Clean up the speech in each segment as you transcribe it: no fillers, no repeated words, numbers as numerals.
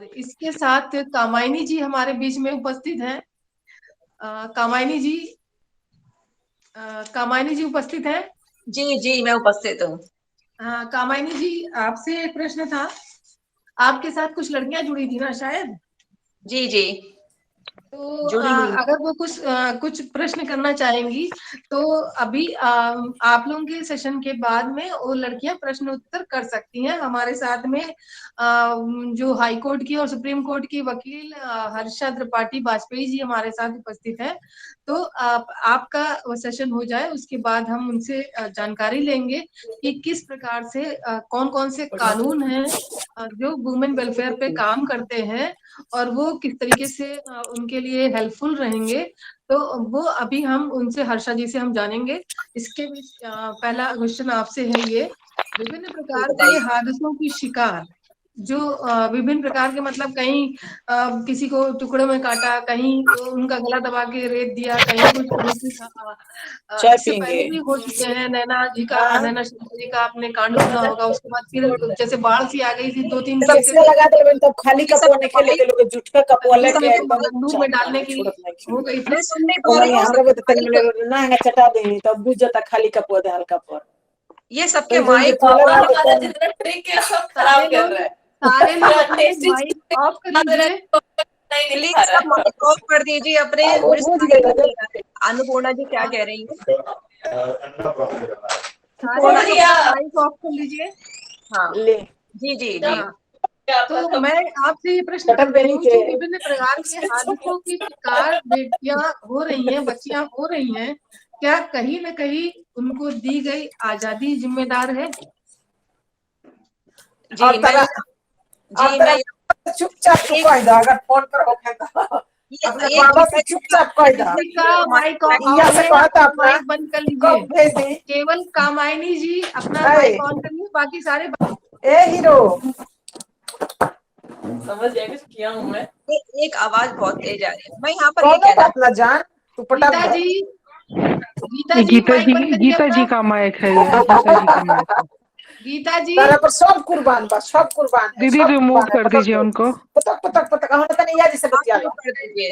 और इसके साथ कामायनी जी हमारे बीच में उपस्थित हैं। कामायनी जी, कामायनी जी उपस्थित हैं? जी जी, मैं उपस्थित हूँ। हाँ कामायनी जी, आपसे एक प्रश्न था। आपके साथ कुछ लड़कियां जुड़ी थी ना शायद? जी जी, तो जुड़ी हुई। अगर वो कुछ प्रश्न करना चाहेंगी तो अभी आप लोगों के सेशन के बाद में वो लड़कियां प्रश्न उत्तर कर सकती हैं। हमारे साथ में जो हाई कोर्ट की और सुप्रीम कोर्ट की वकील हर्षा त्रिपाठी बाजपेयी जी हमारे साथ उपस्थित हैं। तो आपका वो सेशन हो जाए उसके बाद हम उनसे जानकारी लेंगे कि किस प्रकार से कौन कौन से कानून हैं जो वुमेन वेलफेयर पे काम करते हैं और वो किस तरीके से उनके लिए हेल्पफुल रहेंगे। तो वो अभी हम उनसे, हर्षा जी से हम जानेंगे। इसके बीच पहला क्वेश्चन आपसे है ये, विभिन्न जी प्रकार के बताइए। हादसों की शिकार जो विभिन्न प्रकार के, मतलब कहीं किसी को टुकड़ों में काटा, कहीं उनका गला दबा के रेत दिया, कहीं कुछ दूसरी चाय इससे पियेंगे। पहले भी हो चुके हैं। हाँ, नैना शर्मा जी का आपने कांड सुना होगा। उसके बाद फिर जैसे बाढ़ सी आ गई थी 2-3 केस सबसे ऐसे लगा देबे तब खाली ये सब कपवा नहीं खेले के लोग जुटका कपवा जिस लेके समय पे एकदम बंदूक में चाप डालने मारे की छोड़त नहीं हो खेले। गई थी। मैं सुन नहीं तो पा रही नहीं हूँ। हमरा बता तनी माइक, मिले ना है चटा दे तब बुझ जाता खाली कपवा दे हल्का पर। ये सबके तो जो माइक चले ना तो जितना ट्रिक है सब सारे खराब कर लोग रहा है। सारे लोग अपने टेस्टी माइक ऑफ कर लीजिए। नहीं प्लीज दिखा सब रहा माइक ऑफ कर दीजिए अपने। है वो मुझे बुझ सुनाई गई नहीं दे रहा है। अन्नपूर्णा जी क्या कह रही है? सारे अन्नपूर्णा लोग जी। अपना माइक ऑफ कर लीजिए। हाँ ले जी जी जी। हाँ, तो मैं आपसे ये प्रश्न कर कटक रही देनी हूँ, के जो विभिन्न प्रकार के हादसों की शिकार बेटियां हो रही हैं, बच्चियां हो रही हैं, क्या कहीं न कहीं उनको दी गई आजादी जिम्मेदार है? और जी मैं तरह और जी मैं तरह चुपचाप एक चुका दो अगर फोन पर होके तो अपने ये एक बाबा से गीता जी का चुपचाप कह दो। किसी का माइक माइक यहाँ ऑफ से है, कहता अपना अपना माइक बंद कर लीजिए। कब भेज दी। केवल कामायनी जी अपना ए, माइक ऑन करिए, बाकी सारे ए हीरो समझ जाएगी किया हूँ मैं। एक आवाज बहुत तेज आ रही है। मैं यहाँ पर ये कौनो कहना बात ना जान तू पटक गीता दो। जी, गीता जी माइक बंद करिए गीता अपना। जी का माइक है, ये गीता जी का माइक है। गीता जी, तारा पर सब कुर्बान बा सब कुर्बान है दीदी सब रिमूव कुर्बान है कर पटक दीजिए दो। उनको। पटक पटक पटक हम तो नहीं याद से आप बतिया शुरू लो कर दीजिए।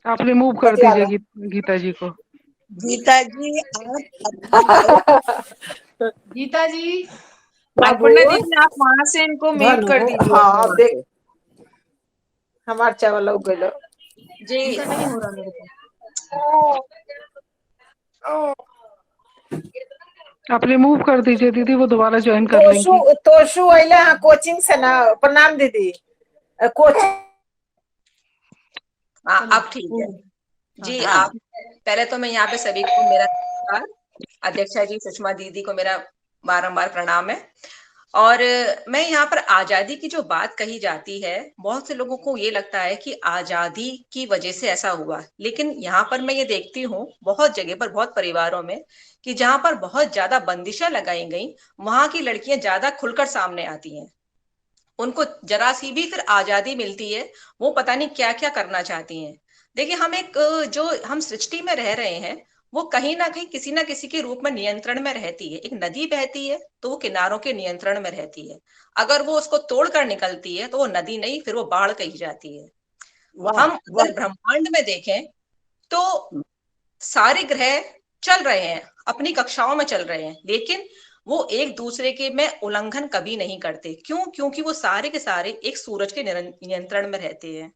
आप रिमूव कर बतिया दीजिए लो। गीता जी को। गीता जी आप अपनी माइक, गीता जी, बाबू अन्नपूर्णा दीदी आप वहां से इनको म्यूट कर धनु दीजिए हाँ अपने अब वहां देख से। हमार चावल लग गइल। जी ऐसा नहीं हो रहा मेरे को। आप रिमूव कर दीजिए दीदी, वो दोबारा ज्वाइन कर तोशु लेंगी। तोशु अइले हाँ कोचिंग से ना। प्रणाम दीदी। कोचिंग हाँ चलो अब ठीक हो है। गया। हाँ जी हाँ आप, पहले तो मैं यहाँ पे सभी को मेरा नमस्कार। अध्यक्षा जी सुषमा दीदी को मेरा बारंबार प्रणाम है। और मैं यहाँ पर आजादी की जो बात कही जाती है, बहुत से लोगों को ये लगता है कि आजादी की वजह से ऐसा हुआ, लेकिन यहाँ पर मैं ये देखती हूँ बहुत जगह पर, बहुत परिवारों में, कि जहां पर बहुत ज्यादा बंदिशें लगाई गई, वहां की लड़कियां ज्यादा खुलकर सामने आती हैं। उनको जरा सी भी फिर आजादी मिलती है, वो पता नहीं क्या क्या करना चाहती हैं। देखिए हम एक जो हम सृष्टि में रह रहे हैं, वो कहीं ना कहीं किसी ना किसी के रूप में नियंत्रण में रहती है। एक नदी बहती है तो वो किनारों के नियंत्रण में रहती है। अगर वो उसको तोड़कर निकलती है तो वो नदी नहीं, फिर वो बाढ़ कही जाती है। वाह हम वाह। अगर ब्रह्मांड में देखें तो सारे ग्रह चल रहे हैं, अपनी कक्षाओं में चल रहे हैं, लेकिन वो एक दूसरे के में उल्लंघन कभी नहीं करते। क्यों? क्योंकि वो सारे के सारे एक सूरज के नियंत्रण में रहते हैं।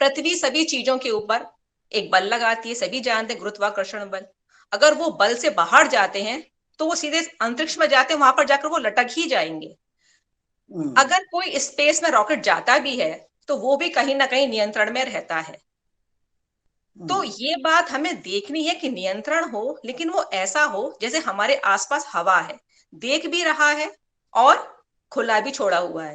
पृथ्वी सभी चीजों के ऊपर एक बल लगाती है, सभी जानते हैं गुरुत्वाकर्षण बल। अगर वो बल से बाहर जाते हैं तो वो सीधे अंतरिक्ष में जाते हैं, वहां पर जाकर वो लटक ही जाएंगे। अगर कोई स्पेस में रॉकेट जाता भी है तो वो भी कहीं ना कहीं नियंत्रण में रहता है। तो ये बात हमें देखनी है कि नियंत्रण हो, लेकिन वो ऐसा हो जैसे हमारे आसपास हवा है, देख भी रहा है और खुला भी छोड़ा हुआ है।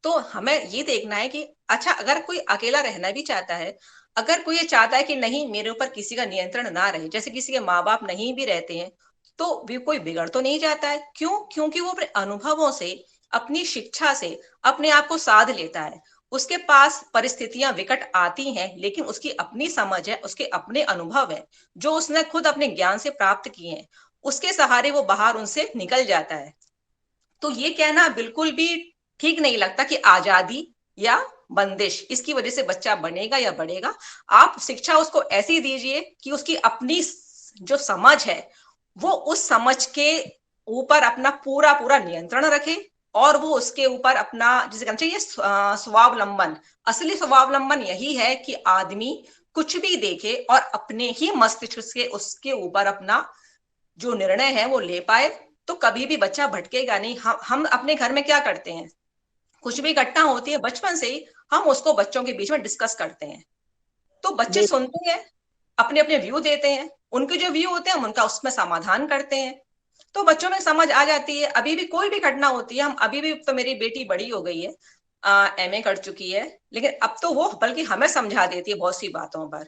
तो हमें ये देखना है कि अच्छा, अगर कोई अकेला रहना भी चाहता है, अगर कोई ये चाहता है कि नहीं मेरे ऊपर किसी का नियंत्रण ना रहे, जैसे किसी के माँ बाप नहीं भी रहते हैं, तो भी कोई बिगड़ तो नहीं जाता है। क्यों? क्योंकि वो अपने अनुभवों से, अपनी शिक्षा से अपने आप को साध लेता है। उसके पास परिस्थितियां विकट आती हैं, लेकिन उसकी अपनी समझ है, उसके अपने अनुभव है, जो उसने खुद अपने ज्ञान से प्राप्त किए हैं, उसके सहारे वो बाहर उनसे निकल जाता है। तो ये कहना बिल्कुल भी ठीक नहीं लगता कि आजादी या बंदिश, इसकी वजह से बच्चा बनेगा या बढ़ेगा। आप शिक्षा उसको ऐसी दीजिए कि उसकी अपनी जो समझ है वो उस समझ के ऊपर अपना पूरा पूरा नियंत्रण रखे, और वो उसके ऊपर अपना, जिसे कहना चाहिए स्वावलंबन। असली स्वावलंबन यही है कि आदमी कुछ भी देखे और अपने ही मस्तिष्क से उसके ऊपर अपना जो निर्णय है वो ले पाए, तो कभी भी बच्चा भटकेगा नहीं। हम अपने घर में क्या करते हैं, कुछ भी घटना होती है बचपन से ही हम उसको बच्चों के बीच में डिस्कस करते हैं, तो बच्चे सुनते हैं, अपने अपने व्यू देते हैं, उनके जो व्यू होते हैं हम उनका उसमें समाधान करते हैं, तो बच्चों में समझ आ जाती है। अभी भी कोई भी घटना होती है, हम अभी भी, तो मेरी बेटी बड़ी हो गई है, MA कर चुकी है, लेकिन अब तो वो बल्कि हमें समझा देती है बहुत सी बातों पर।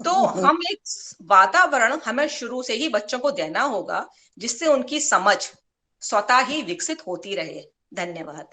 तो हम एक वातावरण हमें शुरू से ही बच्चों को देना होगा जिससे उनकी समझ स्वतः ही विकसित होती रहे। धन्यवाद।